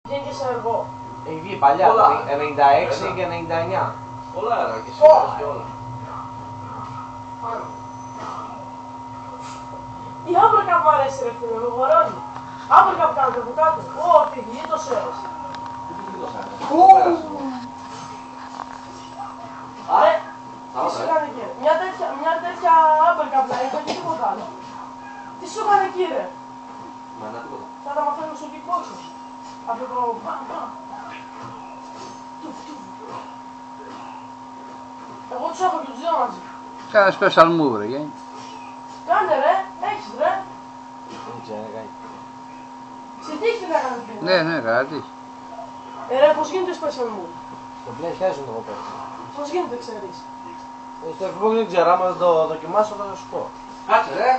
Βγαίνει και σε εργό. Έχει βγει παλιά, 96 και 99. Πολλά έργα και σήμερα και όλα. Η άμπρακα μου αρέσει ρε φίλε, με γορώνει. Άμπρακα που κάνετε από κάτω. Ω, τι γλίτος έρεσε. Ρε, τι σου έκανε κύριε. Μια τέτοια άμπρακα που είναι και τίποτα άλλο. Τι σου έκανε κύριε. Μα ένα τίποτα. Θα τα μαθαίνω στο kickboxing. Αυτό το μπαμ μπαμ. Εγώ τους έχω και τους δύο μαζί. Κάνε special move ρε Γιάννη. Κάνε ρε, έχεις ρε. Δεν ξέρω, κάνει. Σε τύχη την έκανε φίλε. Ναι, κάτι. Ρε, πώς γίνεται special move. Στο πλέον χαίρεσαι το κοπέλι. Πώς γίνεται ξέρεις. Στο kickboxing δεν ξέρω, άμα δεν το δοκιμάσω θα σου πω. Κάτσε ρε.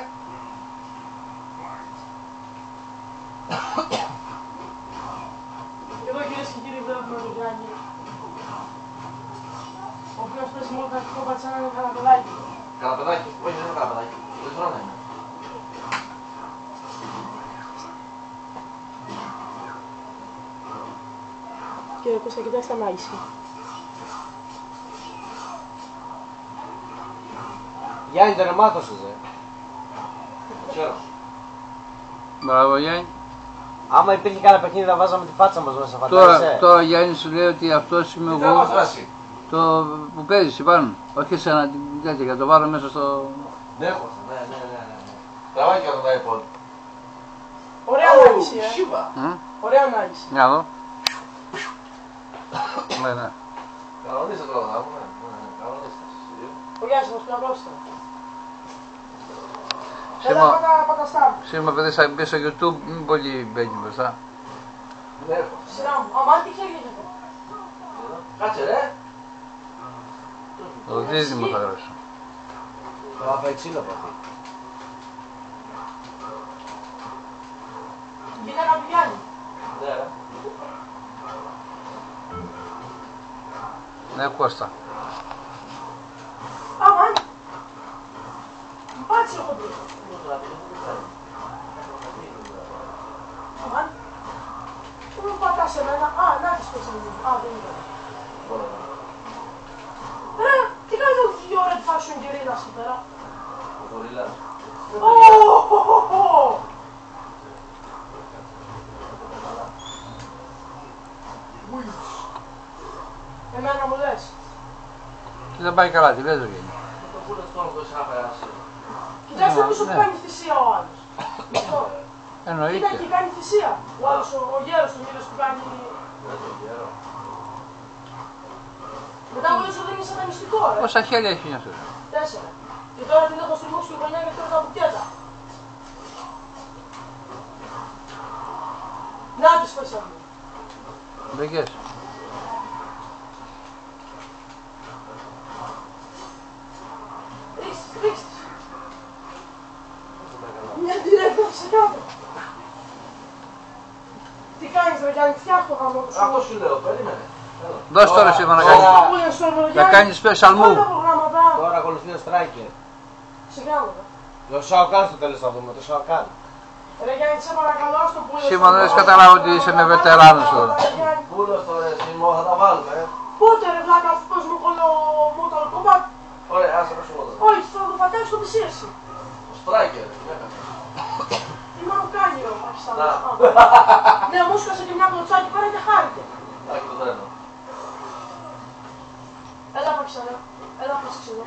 Και εδώ κυρίες και κύριοι βλέπουμε τον Γιάννη. Ο οποίος παίζει μόνο τακτικό πατσάνα είναι καναπεδάκι. Καναπεδάκι. Όχι, δεν είναι καναπεδάκι. Δεν θέλω να είναι. Κύριε Κώστα, κοιτάξτε να είσαι. Γιάννη τερμάτωσες Ξέρω. Μπράβο Γιάννη. Άμα υπήρχε κανένα παιχνίδι θα βάζαμε τη φάτσα μας μέσα, φαντάζεσαι. Τώρα Γιάννη σου λέει ότι αυτός είμαι Τι θα μας εγώ δράσει. το που παίζεις πάνω. Όχι σε ένα τέτοιο, για το βάλω μέσα στο... Ναι, ναι. Τραβάει και αυτό τα υπόλοιπα. Ωραία ανάλυση, Σίβα. Ωραία ανάλυση. Για να δω. Ναι. Κανονίστε τώρα να πούμε. Κανονίστε. Ο Γιάννης θα μας πει απλώστε. Έλα πάτα στάρ. Σήμερα παιδί θα μπει στο YouTube, μην πολύ μπαίνει μπροστά. Ναι, Σειρά μου. Αμάν τι χέρια έχετε. κάτσε ρε. Το δίδυμο θα γράψω. Θα φάει ξύλο από αυτή. Βγήκα να πηγαίνει. Ναι, ρε. Ναι Κώστα. Αμάν. Πάτσε ο χοντρός. Αμάν. Πού με πατάς εμένα. Α, να τις πες εμένα. Α, δεν ήταν. Ρε, τι κάνετε όλη τη ώρα τη fashion γκερίλα σήμερα. Ο γορίλας. Εμένα μου λες. Δεν πάει καλά, τι λες ρε Γιάννη. Το πούλες τώρα που έχει να περάσει. Κοιτάξτε πίσω που κάνει θυσία ο άλλος. Κοίτα Εννοείται. και κάνει θυσία. Ο άλλος, ο γέρος του μήνες που κάνει... Δεν το ξέρω. Μετά μου λες ότι είναι σατανιστικό ρε. Πόσα χέρια έχει αυτός. 4. Και τώρα την έχω στριμώξει τη χρονιά και τώρα τα μπουκέτα. Να τις πες αυτή. Μπήκες. Ρίξτε. Μια τυρέφα σε κάτω. Τι κάνεις ρε Γιάννη, φτιάχνω γαμό του. Αυτό σου λέω, περίμενε. Δώσ' τώρα εσύ να κάνεις. Να κάνεις special move. Τώρα ακολουθεί ο striker. Συγγνώμη. Το Σαοκάν στο τέλος θα δούμε, το Σαοκάν. Ρε Γιάννη, σε παρακαλώ στο πουλο. Σήμερα δεν έχεις καταλάβει ότι είσαι με βετεράνος τώρα. Πούλος τώρα, Σίμω, θα τα βάλουμε. Πότε ρε βλάκα αφού πες μου κολλό Mortal Kombat. Ωραία, άσε να σου πω τώρα. Όχι, θα το πατάξω στο PC. Ο Striker. Τι μάλλον κάνει ρε ο Να. Πακιστάνος. Ναι, μου σκάσε και μια κλωτσάκι πέρα και χάρηκε. Άκη το τρένο. Έλα Πακιστάνο, έλα Πακιστάνο.